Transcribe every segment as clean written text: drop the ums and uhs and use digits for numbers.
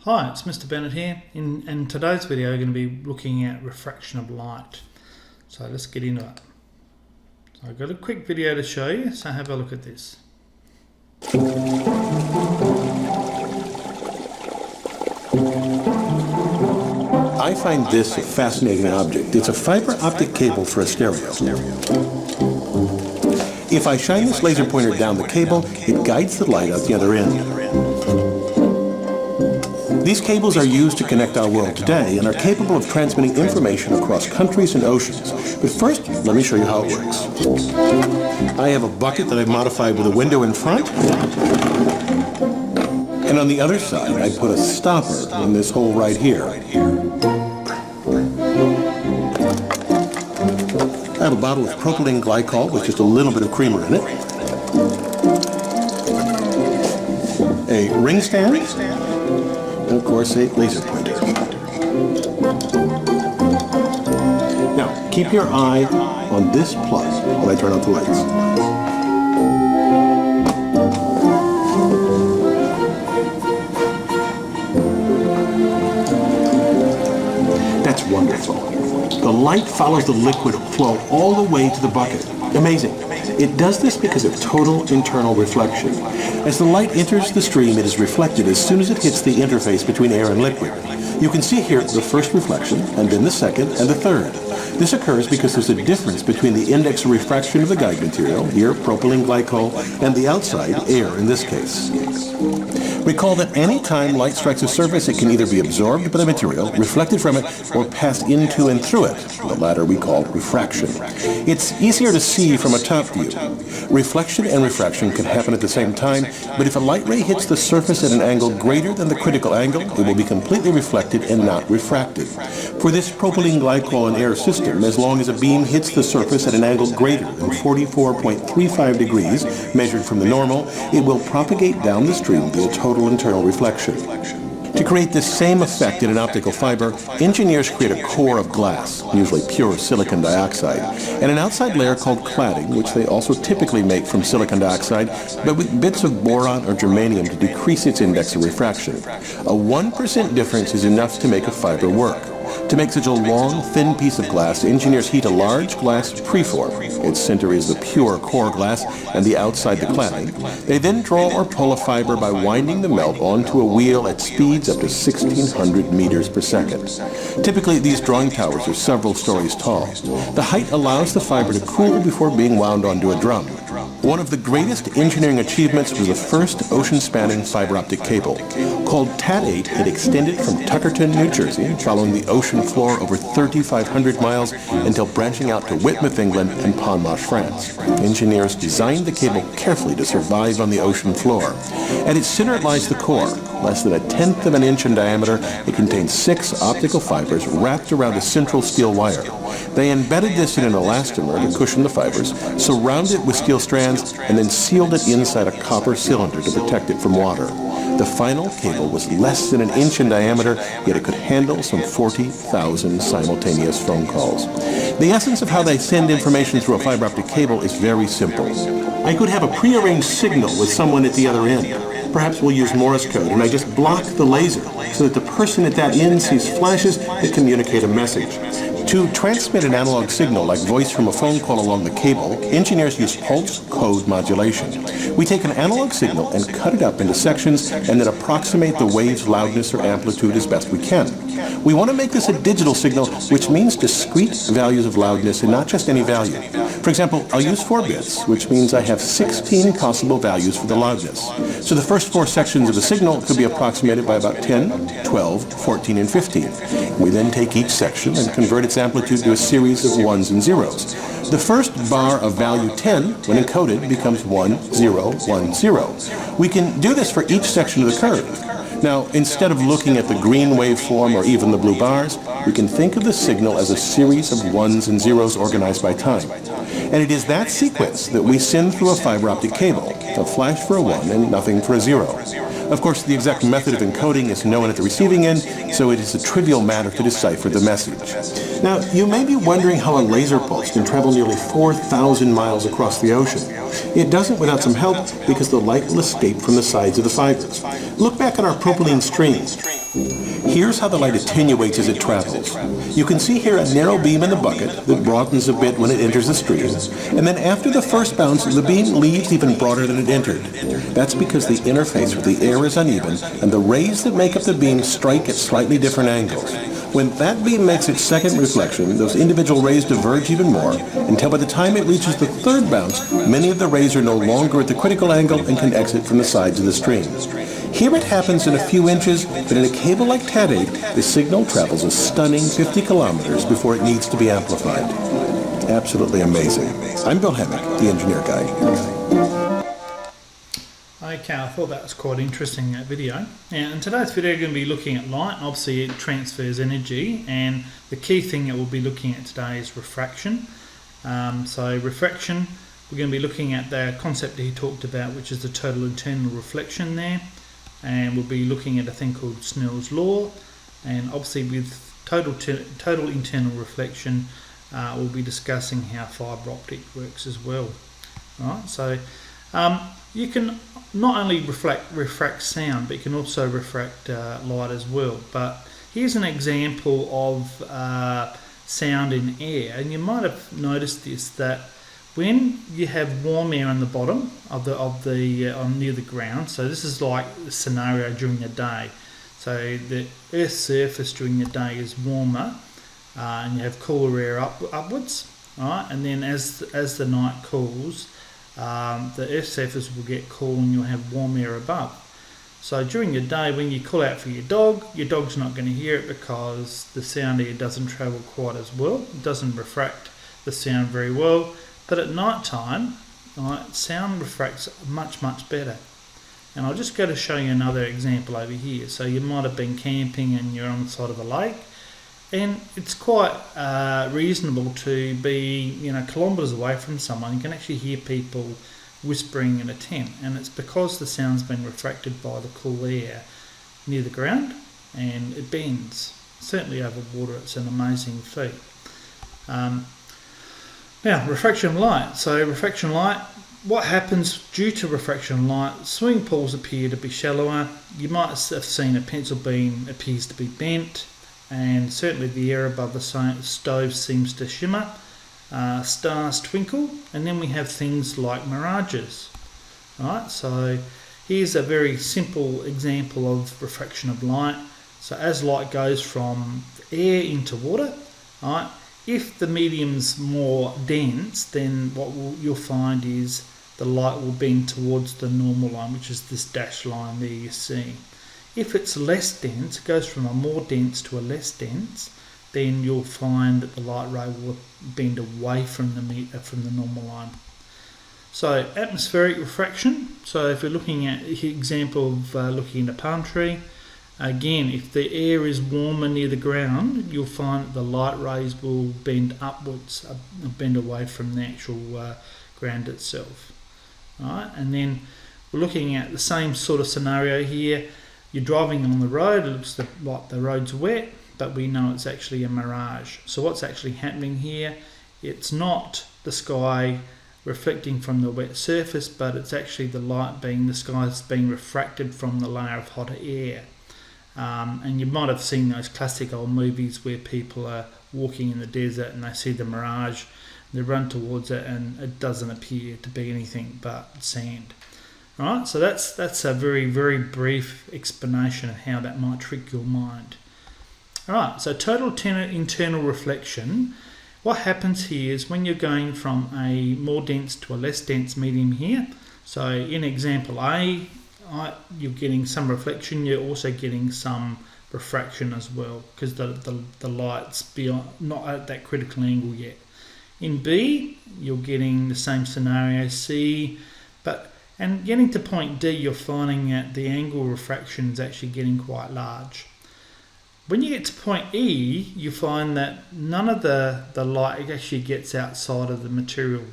Hi, it's Mr. Bennett here. In today's video we're going to be looking at refraction of light. So let's get into it. So I've got a quick video to show you, so have a look at this. I find this a fascinating object. It's a fiber optic cable for a stereo. If I shine this laser pointer down the cable, it guides the light out the other end. These cables are used to connect our world today and are capable of transmitting information across countries and oceans. But first, let me show you how it works. I have a bucket that I've modified with a window in front. And on the other side, I put a stopper in this hole right here. I have a bottle of propylene glycol with just a little bit of creamer in it. A ring stand. And of course, a laser pointer. Now, keep your eye on this plug when I turn out the lights. That's wonderful. The light follows the liquid flow all the way to the bucket. Amazing. It does this because of total internal reflection. As the light enters the stream, it is reflected as soon as it hits the interface between air and liquid. You can see here the first reflection, and then the second, and the third. This occurs because there's a difference between the index of refraction of the guide material, here propylene glycol, and the outside, air in this case. Recall that any time light strikes a surface, it can either be absorbed by the material, reflected from it, or passed into and through it. The latter we call refraction. It's easier to see from a top view. Reflection and refraction can happen at the same time, but if a light ray hits the surface at an angle greater than the critical angle, it will be completely reflected and not refracted. For this propylene glycol and air system, as long as a beam hits the surface at an angle greater than 44.35 degrees, measured from the normal, it will propagate down the stream via total internal reflection. To create this same effect in an optical fiber, engineers create a core of glass, usually pure silicon dioxide, and an outside layer called cladding, which they also typically make from silicon dioxide, but with bits of boron or germanium to decrease its index of refraction. A 1% difference is enough to make a fiber work. To make such a long, thin piece of glass, engineers heat a large glass preform. Its center is the pure core glass and the outside the cladding. They then draw or pull a fiber by winding the melt onto a wheel at speeds up to 1,600 meters per second. Typically, these drawing towers are several stories tall. The height allows the fiber to cool before being wound onto a drum. One of the greatest engineering achievements was the first ocean-spanning fiber optic cable. Called TAT-8, it extended from Tuckerton, New Jersey, following the ocean floor over 3,500 miles until branching out to Whitmouth, England, and Pontoise, France. Engineers designed the cable carefully to survive on the ocean floor. At its center lies the core. Less than 1/10 of an inch in diameter, it contains 6 optical fibers wrapped around a central steel wire. They embedded this in an elastomer to cushion the fibers, surrounded it with steel strands, and then sealed it inside a copper cylinder to protect it from water. The final cable was less than 1 inch in diameter, yet it could handle some 40,000 simultaneous phone calls. The essence of how they send information through a fiber optic cable is very simple. I could have a prearranged signal with someone at the other end. Perhaps we'll use Morse code, and I just block the laser so that the person at that end sees flashes that communicate a message. To transmit an analog signal like voice from a phone call along the cable, engineers use pulse code modulation. We take an analog signal and cut it up into sections and then approximate the wave's loudness or amplitude as best we can. We want to make this a digital signal, which means discrete values of loudness and not just any value. For example, I'll use 4 bits, which means I have 16 possible values for the loudness. So the first 4 sections of the signal could be approximated by about 10, 12, 14, and 15. We then take each section and convert its amplitude to a series of 1s and 0s. The first bar of value 10, when encoded, becomes 1, 0, 1, 0. We can do this for each section of the curve. Now, instead of looking at the green waveform or even the blue bars, we can think of the signal as a series of 1s and 0s organized by time. And it is that sequence that we send through a fiber optic cable, a flash for a 1 and nothing for a 0. Of course, the exact method of encoding is known at the receiving end, so it is a trivial matter to decipher the message. Now, you may be wondering how a laser pulse can travel nearly 4,000 miles across the ocean. It doesn't without some help because the light will escape from the sides of the fibers. Look back at our propylene stream. Here's how the light attenuates as it travels. You can see here a narrow beam in the bucket that broadens a bit when it enters the stream, and then after the first bounce, the beam leaves even broader than it entered. That's because the interface with the air is uneven, and the rays that make up the beam strike at slightly different angles. When that beam makes its second reflection, those individual rays diverge even more, until by the time it reaches the third bounce, many of the rays are no longer at the critical angle and can exit from the sides of the stream. Here it happens in a few inches, but in a cable like TAT8, the signal travels a stunning 50 kilometers before it needs to be amplified. Absolutely amazing. I'm Bill Hammack, the Engineer Guy. Okay, I thought that was quite interesting, that video. Now, in today's video, we're going to be looking at light. Obviously, it transfers energy, and the key thing that we'll be looking at today is refraction. So refraction, we're going to be looking at the concept that he talked about, which is the total internal reflection there. And we'll be looking at a thing called Snell's law, and obviously with total internal reflection, we'll be discussing how fibre optic works as well. Alright, so you can not only refract sound, but you can also refract light as well. But here's an example of sound in air, and you might have noticed this, that when you have warm air on the bottom of the near the ground, so this is like the scenario during the day. So the Earth's surface during the day is warmer, and you have cooler air upwards, right? And then as the night cools, the Earth's surface will get cool, and you'll have warm air above. So during the day, when you call out for your dog's not going to hear it because the sound air doesn't travel quite as well. It doesn't refract the sound very well. But at night time, right, sound refracts much better. And I'll just go to show you another example over here. So you might have been camping and you're on the side of a lake, and it's quite reasonable to be kilometres away from someone. You can actually hear people whispering in a tent, and it's because the sound's been refracted by the cool air near the ground, and it bends. Certainly over water, it's an amazing feat. Now, refraction of light. So refraction of light, what happens due to refraction of light? Swimming pools appear to be shallower. You might have seen a pencil beam appears to be bent, and certainly the air above the stove seems to shimmer. Stars twinkle, and then we have things like mirages. Right, so here's a very simple example of refraction of light. So as light goes from air into water, right, if the medium's more dense, then what you'll find is the light will bend towards the normal line, which is this dashed line there you see. If it's less dense, it goes from a more dense to a less dense, then you'll find that the light ray will bend away from the normal line. So atmospheric refraction. So if we're looking at an example of looking at a palm tree, again, if the air is warmer near the ground, you'll find that the light rays will bend upwards, bend away from the actual ground itself. Right, and then we're looking at the same sort of scenario here. You're driving on the road, it looks like the road's wet, but we know it's actually a mirage. So what's actually happening here? It's not the sky reflecting from the wet surface, but it's actually the sky's being refracted from the layer of hot air. And you might have seen those classic old movies where people are walking in the desert and they see the mirage, they run towards it, and it doesn't appear to be anything but sand. Alright, so that's a very, very brief explanation of how that might trick your mind. Alright, so total internal reflection. What happens here is when you're going from a more dense to a less dense medium here, so in example A, you're getting some reflection, you're also getting some refraction as well, because the light's not at that critical angle yet. In B, you're getting the same scenario. C, and getting to point D, you're finding that the angle refraction is actually getting quite large. When you get to point E, you find that none of the light actually gets outside of the material.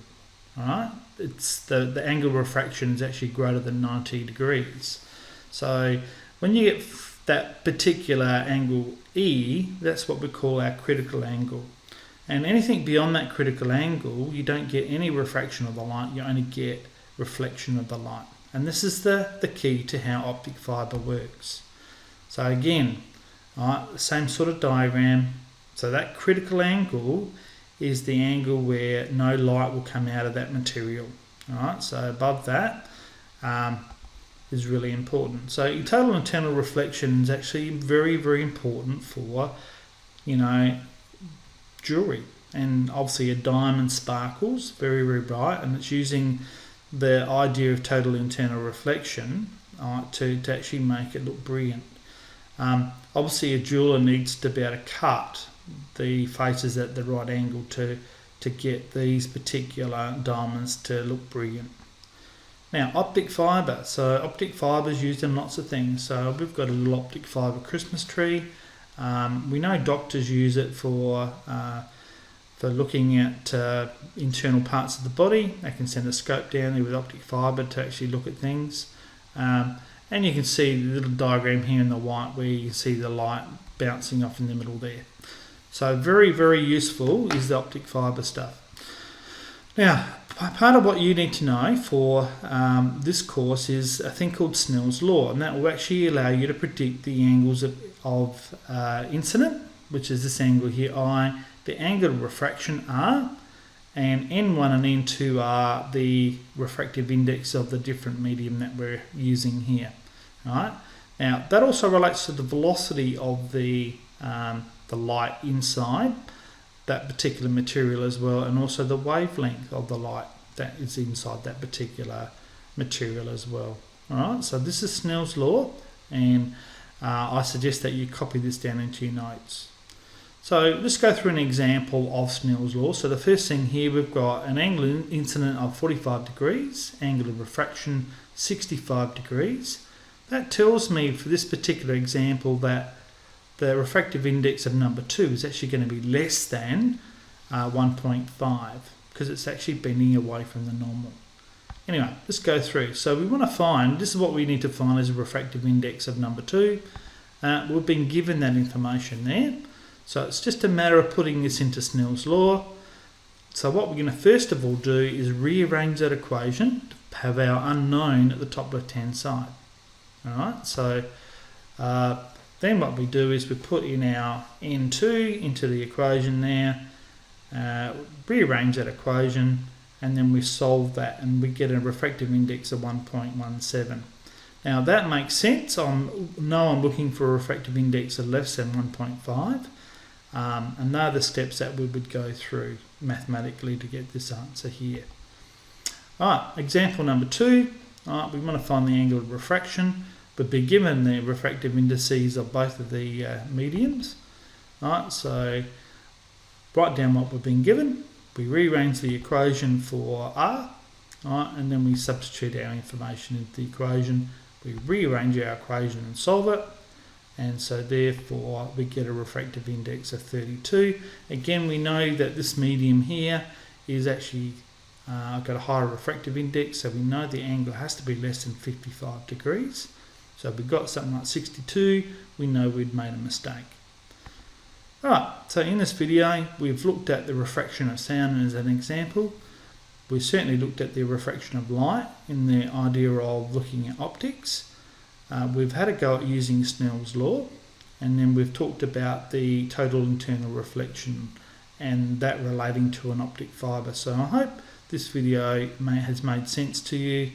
Alright? It's the angle refraction is actually greater than 90 degrees. So when you get that particular angle E, that's what we call our critical angle. And anything beyond that critical angle, you don't get any refraction of the light, you only get reflection of the light. And this is the key to how optic fibre works. So again, Alright, the same sort of diagram. So that critical angle is the angle where no light will come out of that material. Alright, so above that is really important. So your total internal reflection is actually very, very important for, you know, jewelry. And obviously a diamond sparkles very, very bright, and it's using the idea of total internal reflection to actually make it look brilliant. Obviously a jeweler needs to be able to cut the faces at the right angle to get these particular diamonds to look brilliant. Now, optic fibre. So optic fibre is used in lots of things. So we've got a little optic fibre Christmas tree. We know doctors use it for looking at internal parts of the body. They can send a scope down there with optic fibre to actually look at things. And you can see the little diagram here in the white where you can see the light bouncing off in the middle there. So very, very useful is the optic fibre stuff. Now, part of what you need to know for this course is a thing called Snell's law, and that will actually allow you to predict the angles of incident, which is this angle here, I, the angle of refraction, R, and N1 and N2 are the refractive index of the different medium that we're using here. All right. Now, that also relates to the velocity of the light inside that particular material as well, and also the wavelength of the light that is inside that particular material as well. Alright, so this is Snell's law, and I suggest that you copy this down into your notes. So let's go through an example of Snell's law. So the first thing here, we've got an angle incident of 45 degrees, angle of refraction 65 degrees. That tells me for this particular example that the refractive index of number 2 is actually going to be less than 1.5 because it's actually bending away from the normal. Anyway, let's go through. So we want to find, this is what we need to find as a refractive index of number 2. We've been given that information there. So it's just a matter of putting this into Snell's law. So what we're going to first of all do is rearrange that equation to have our unknown at the top left hand side. Alright, so then what we do is we put in our N2 into the equation there, rearrange that equation, and then we solve that and we get a refractive index of 1.17. Now that makes sense. I'm looking for a refractive index of less than 1.5, and they're the steps that we would go through mathematically to get this answer here. Alright, example number 2. Alright, we want to find the angle of refraction. We've been given the refractive indices of both of the mediums. Alright, so write down what we've been given. We rearrange the equation for R, alright, and then we substitute our information into the equation. We rearrange our equation and solve it, and so therefore we get a refractive index of 32. Again, we know that this medium here is actually got a higher refractive index, so we know the angle has to be less than 55 degrees. So if we've got something like 62, we know we'd made a mistake. Alright, so in this video, we've looked at the refraction of sound as an example. We've certainly looked at the refraction of light in the idea of looking at optics. We've had a go at using Snell's law, and then we've talked about the total internal reflection and that relating to an optic fibre. So I hope this video has made sense to you.